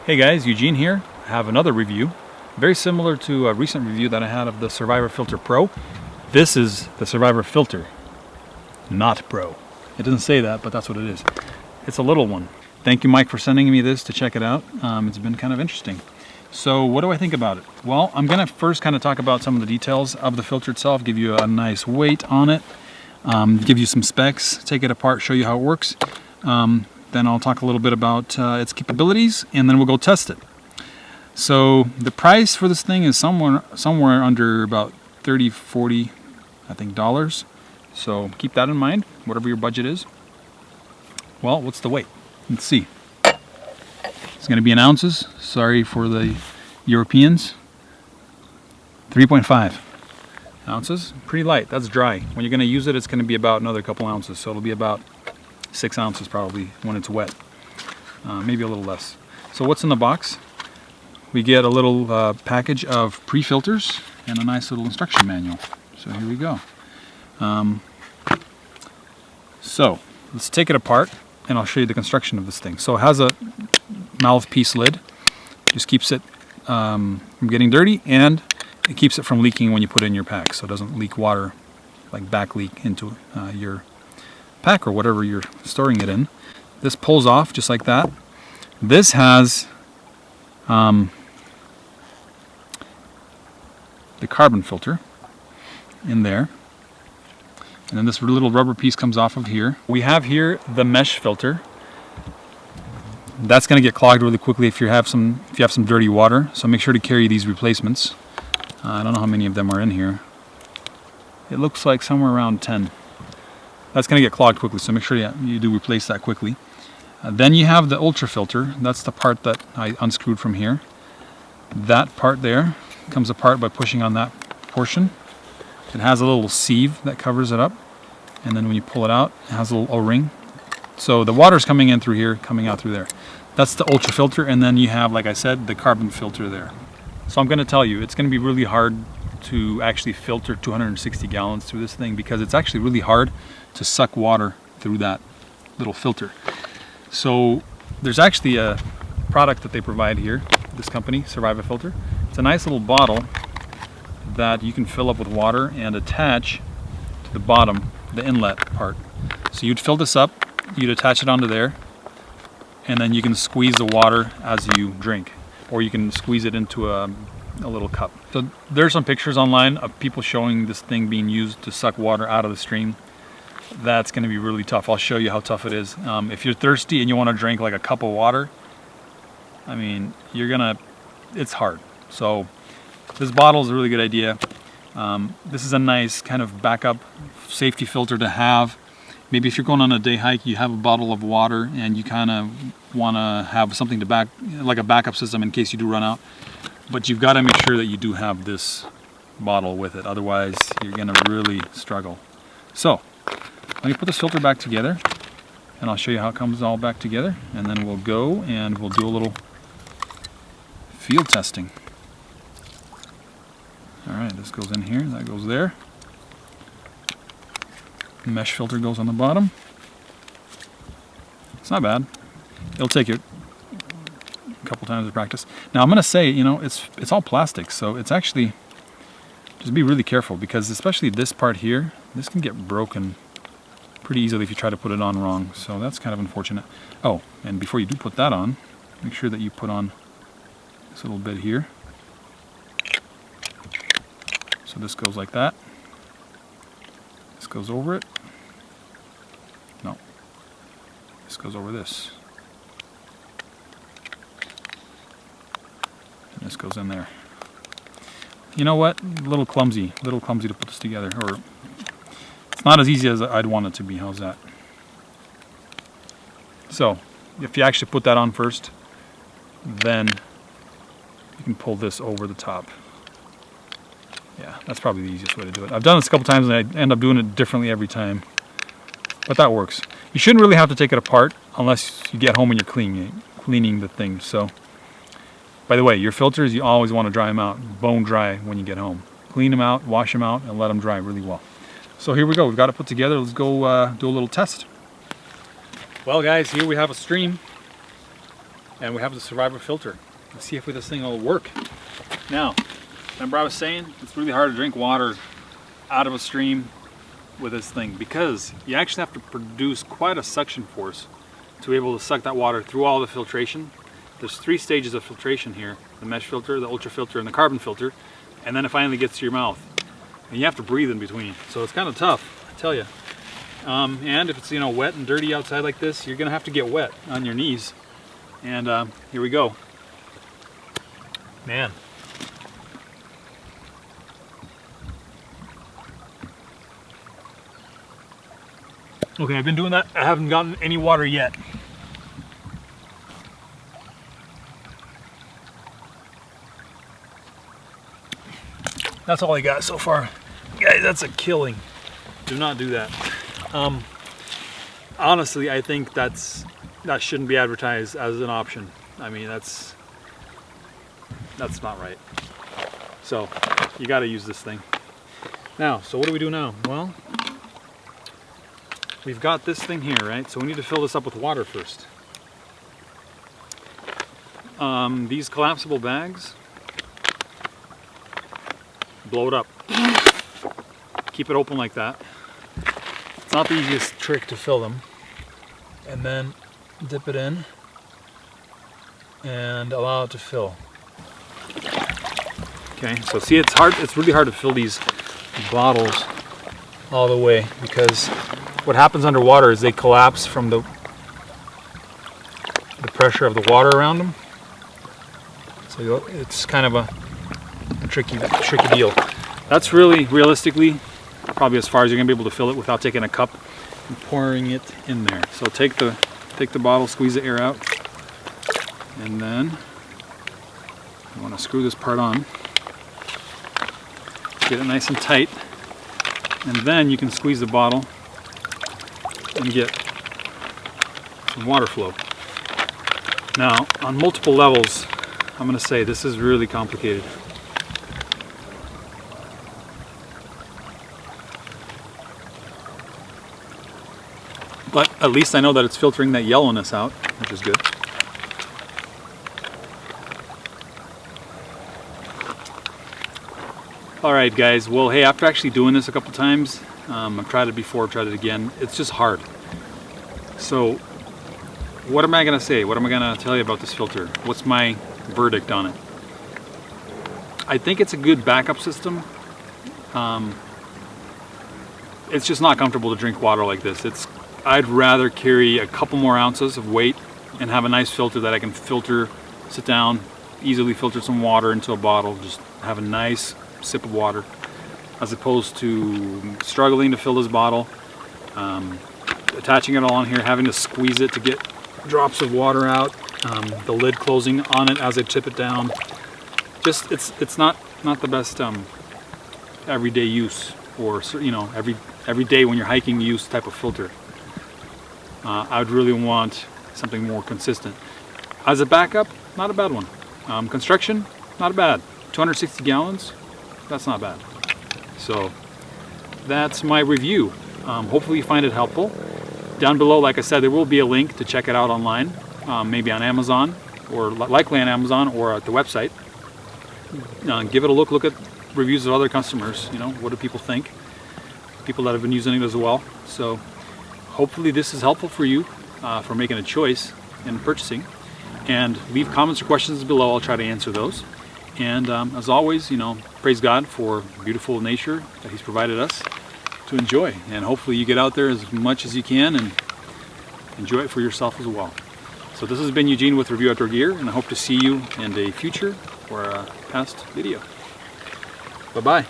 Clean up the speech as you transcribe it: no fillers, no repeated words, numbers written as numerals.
Hey guys, Eugene here. I have another review, very similar to a recent review that I had of the Survivor Filter Pro. This is the Survivor Filter, not Pro. It doesn't say that, but that's what it is. It's a little one. Thank you, Mike, for sending me this to check it out. It's been kind of interesting. So what do I think about it? Well, I'm going to first kind of talk about some of the details of the filter itself, give you a nice weight on it, give you some specs, take it apart, show you how it works. Then I'll talk a little bit about its capabilities, and then we'll go test it. So the price for this thing is somewhere under about 30, 40, I think, dollars. So keep that in mind, whatever your budget is. Well, what's the weight? Let's see. It's going to be in ounces. Sorry for the Europeans. 3.5 ounces. Pretty light. That's dry. When you're going to use it, it's going to be about another couple ounces. So it'll be about 6 ounces probably when it's wet. Maybe a little less. So what's in the box? We get a little package of pre-filters and a nice little instruction manual. So here we go. So let's take it apart and I'll show you the construction of this thing. So it has a mouthpiece lid. Just keeps it from getting dirty, and it keeps it from leaking when you put it in your pack, so it doesn't leak water, like back leak into your pack or whatever you're storing it in. This pulls off just like that. This has the carbon filter in there, and then this little rubber piece comes off of here. We have here the mesh filter. That's going to get clogged really quickly if you have some dirty water, so make sure to carry these replacements. I don't know how many of them are in here. It looks like somewhere around 10. That's going to get clogged quickly, so make sure you do replace that quickly. Then you have the ultra filter. That's the part that I unscrewed from here. That part there comes apart by pushing on that portion. It has a little sieve that covers it up, and then when you pull it out, it has a little O-ring. So the water's coming in through here, coming out through there. That's the ultra filter, and then you have, like I said, the carbon filter there. So I'm going to tell you, it's going to be really hard to actually filter 260 gallons through this thing, because it's actually really hard to suck water through that little filter. So there's actually a product that they provide here, this company, Survivor Filter. It's a nice little bottle that you can fill up with water and attach to the bottom, the inlet part. So you'd fill this up, you'd attach it onto there, and then you can squeeze the water as you drink, or you can squeeze it into a little cup. So there's some pictures online of people showing this thing being used to suck water out of the stream. That's going to be really tough. I'll show you how tough it is. If you're thirsty and you want to drink like a cup of water, I mean, it's hard. So this bottle is a really good idea. This is a nice kind of backup safety filter to have. Maybe if you're going on a day hike, you have a bottle of water and you kind of want to have something to like a backup system in case you do run out. But you've got to make sure that you do have this bottle with it. Otherwise, you're going to really struggle. So let me put this filter back together, and I'll show you how it comes all back together, and then we'll go and we'll do a little field testing. All right, this goes in here, that goes there. The mesh filter goes on the bottom. It's not bad. It'll take you a couple times to practice. Now I'm going to say, you know, it's all plastic, so it's actually, just be really careful, because especially this part here, this can get broken pretty easily if you try to put it on wrong. So that's kind of unfortunate. Oh, and before you do put that on, make sure that you put on this little bit here. So this goes like that. This goes over it. No. This goes over this. And this goes in there. You know what? A little clumsy to put this together. Or it's not as easy as I'd want it to be. How's that? So if you actually put that on first, then you can pull this over the top. Yeah, that's probably the easiest way to do it. I've done this a couple times and I end up doing it differently every time. But that works. You shouldn't really have to take it apart unless you get home and you're cleaning the thing. So, by the way, your filters, you always want to dry them out, bone dry when you get home. Clean them out, wash them out, and let them dry really well. So here we go. We've got it put together. Let's go do a little test. Well, guys, here we have a stream. and we have the Survivor filter. Let's see if this thing will work. Now, remember I was saying it's really hard to drink water out of a stream with this thing because you actually have to produce quite a suction force to be able to suck that water through all the filtration. There's 3 stages of filtration here: the mesh filter, the ultra filter, and the carbon filter, and then it finally gets to your mouth. And you have to breathe in between, so it's kind of tough, I tell you. And if it's, you know, wet and dirty outside like this, you're gonna have to get wet on your knees. And here we go. Man. Okay, I've been doing that. I haven't gotten any water yet. That's all I got so far. Guys, that's a killing. Do not do that. Honestly, I think that shouldn't be advertised as an option. I mean, that's not right. So, you gotta use this thing. Now, so what do we do now? Well, we've got this thing here, right? So we need to fill this up with water first. These collapsible bags, blow it up. Keep it open like that. It's not the easiest trick to fill them. And then dip it in and allow it to fill. Okay, so see, it's hard. It's really hard to fill these bottles all the way because what happens underwater is they collapse from the pressure of the water around them. So it's kind of a tricky deal. That's really, realistically, probably as far as you're gonna be able to fill it without taking a cup and pouring it in there. So take the bottle, squeeze the air out, and then you want to screw this part on. Get it nice and tight, and then you can squeeze the bottle and get some water flow. Now, on multiple levels, I'm going to say this is really complicated. But at least I know that it's filtering that yellowness out, which is good. Alright guys, well hey, after actually doing this a couple times, I've tried it before, tried it again, it's just hard. So, what am I going to say? What am I going to tell you about this filter? What's my verdict on it? I think it's a good backup system. It's just not comfortable to drink water like this. I'd rather carry a couple more ounces of weight and have a nice filter that I can filter, sit down, easily filter some water into a bottle, just have a nice sip of water, as opposed to struggling to fill this bottle, attaching it all on here, having to squeeze it to get drops of water out, the lid closing on it as I tip it down. Just it's not the best everyday use, or you know, every day when you're hiking use type of filter. I would really want something more consistent. As a backup, not a bad one. Construction, not bad. 260 gallons, that's not bad. So that's my review. Hopefully you find it helpful. Down below, like I said, there will be a link to check it out online, maybe on Amazon, or likely on Amazon or at the website. Give it a look at reviews of other customers. You know, what do people think? People that have been using it as well. So hopefully this is helpful for you for making a choice in purchasing. And leave comments or questions below. I'll try to answer those. And as always, you know, praise God for beautiful nature that He's provided us to enjoy. And hopefully you get out there as much as you can and enjoy it for yourself as well. So this has been Eugene with Review Outdoor Gear, and I hope to see you in a future or a past video. Bye-bye.